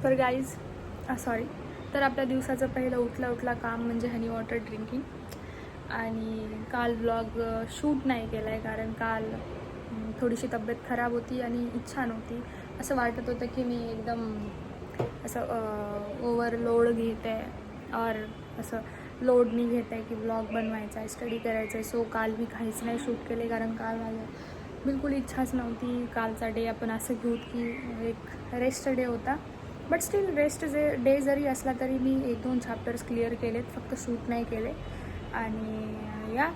तर गाईज तर आपल्या दिवसाचं पहिलं उठला काम म्हणजे हनी वॉटर ड्रिंकिंग. आणि काल ब्लॉग शूट नाही केला आहे कारण काल थोडीशी तब्येत खराब होती आणि इच्छा नव्हती. असं वाटत होतं की मी एकदम असं ओव्हरलोड घेत आहे और असं लोडनी घेत आहे की ब्लॉग बनवायचा आहे, स्टडी करायचं आहे. सो काल मी काहीच नाही शूट केले कारण काल माझं बिलकुल इच्छाच नव्हती. कालचा डे आपण असं घेऊ की एक रेस्ट डे होता, बट स्टील रेस्ट डे जरी असला तरी मी 1-2 चॅप्टर्स क्लिअर केलेत, फक्त शूट नाही केले. आणि या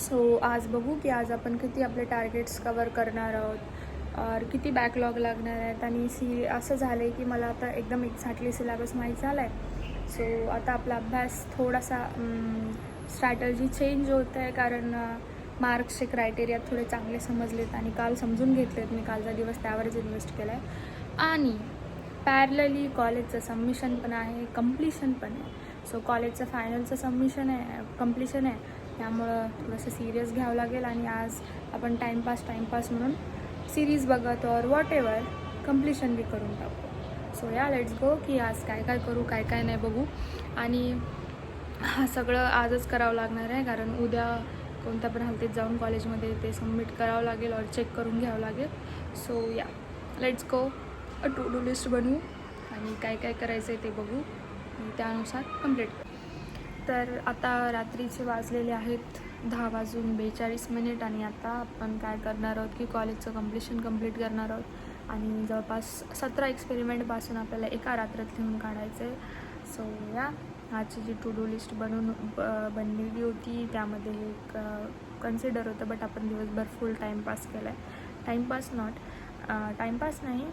सो आज बघू की आज आपण किती आपले टार्गेट्स कवर करणार आहोत और किती बॅकलॉग लागणार आहेत. आणि असं झालं आहे की मला आता एकदम एक्झॅक्टली सिलेबस माहीत झाला आहे. सो आता आपला अभ्यास थोडासा स्ट्रॅटर्जी चेंज होत आहे कारण मार्क्सचे क्रायटेरिया थोडे चांगले समजलेत आणि काल समजून घेतलेत. मी कालचा दिवस त्यावरच इन्व्हेस्ट केला आहे. आणि पॅरलली कॉलेजचं सबमिशन पण आहे, कम्प्लिशन पण आहे. सो कॉलेजचं फायनलचं सबमिशन आहे, कम्प्लिशन आहे, त्यामुळं थोडंसं सिरियस घ्यावं लागेल. आणि आज आपण टाईमपास म्हणून सिरीज बघत और वॉट एव्हर कम्प्लिशन बी करून टाकू. सो या लेट्स गो की आज काय काय करू, काय काय नाही बघू. आणि हा सगळं आजच करावं लागणार आहे कारण उद्या कोणत्या पण हालतीत जाऊन कॉलेजमध्ये ते सबमिट करावं लागेल और चेक करून घ्यावं लागेल. सो या let's go to do list बनवू आणि काय काय करायचं आहे ते बघू आणि त्यानुसार कंप्लीट. तर आता रात्रीचे वाजलेले आहेत 10:42 आणि आता आपण काय करणार आहोत की कॉलेजचं कंप्लीट करणार आहोत. आणि जवळपास 17 एक्सपेरिमेंटपासून आपल्याला एका रात्रात लिहून काढायचं आहे. सो या आजची जी टू डू लिस्ट बनलेली होती त्यामध्ये एक कन्सिडर होतं, बट आपण दिवसभर फुल टाईमपास केला आहे. टाईमपास नाही,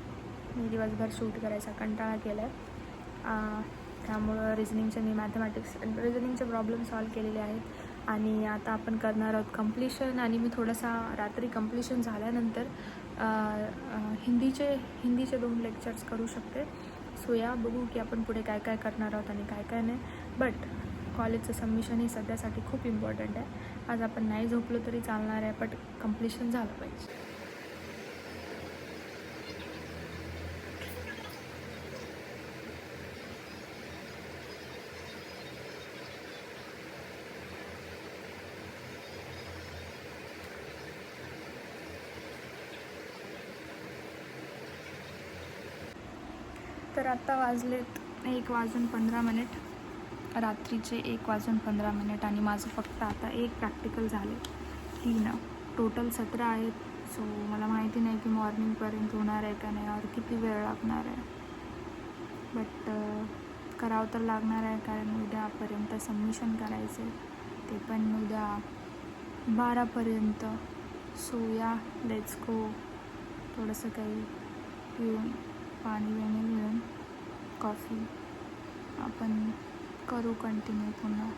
मी दिवसभर शूट करायचा कंटाळा केला आहे. त्यामुळं रिझनिंगचे प्रॉब्लेम सॉल्व केलेले आहेत. आणि आता आपण करणार आहोत कम्प्लिशन. आणि मी थोडासा रात्री कम्प्लिशन झाल्यानंतर हिंदीचे 2 लेक्चर्स करू शकते. सो या बघू की आपण पुढे काय काय करणार आहोत आणि काय काय नाही. बट कॉलेजचं सबमिशन हे सध्यासाठी खूप इम्पॉर्टंट आहे. आज आपण नाही झोपलो तरी चालणार आहे, बट कम्प्लिशन झालं पाहिजे. तर आत्ता वाजलेत 1:15, रात्रीचे 1:15 आणि माझं फक्त आता एक प्रॅक्टिकल झाले, 3 टोटल 17 आहेत. सो मला माहिती नाही की मॉर्निंगपर्यंत होणार आहे का नाही और किती वेळ लागणार आहे, बट करावं तर लागणार आहे कारण उद्यापर्यंत सबमिशन करायचं आहे, ते पण उद्या 12पर्यंत. सो या लेट्स गो. थोडंसं काही पिऊन पाणी मिळून कॉफी आपण करू कंटिन्यू पुन्हा.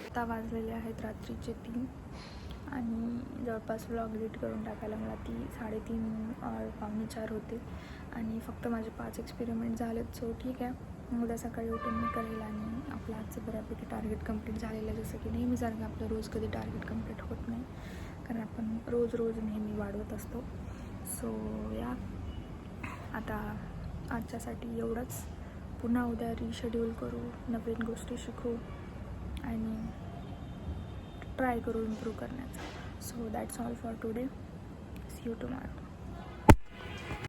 आता वाजलेले आहेत रात्रीचे 3 आणि जवळपास व्लॉग एडिट करून टाकायला मला 3:30 और 3:45 होते. आणि फक्त माझे 5 एक्सपेरिमेंट झालेत. सो ठीक आहे, उद्या सकाळी उठून मी करेल. आणि आपलं आजचं बऱ्यापैकी टार्गेट कंप्लीट झालेलं आहे. जसं की नेहमीसारखं आपलं रोज कधी टार्गेट कंप्लीट होत नाही कारण आपण रोज नेहमी वाढवत असतो. सो या आता आजच्यासाठी एवढंच. पुन्हा उद्या रिशेड्यूल करू, नवीन गोष्टी शिकू आणि ट्राय करू इम्प्रूव्ह करण्याचा. So that's all for today. See you tomorrow.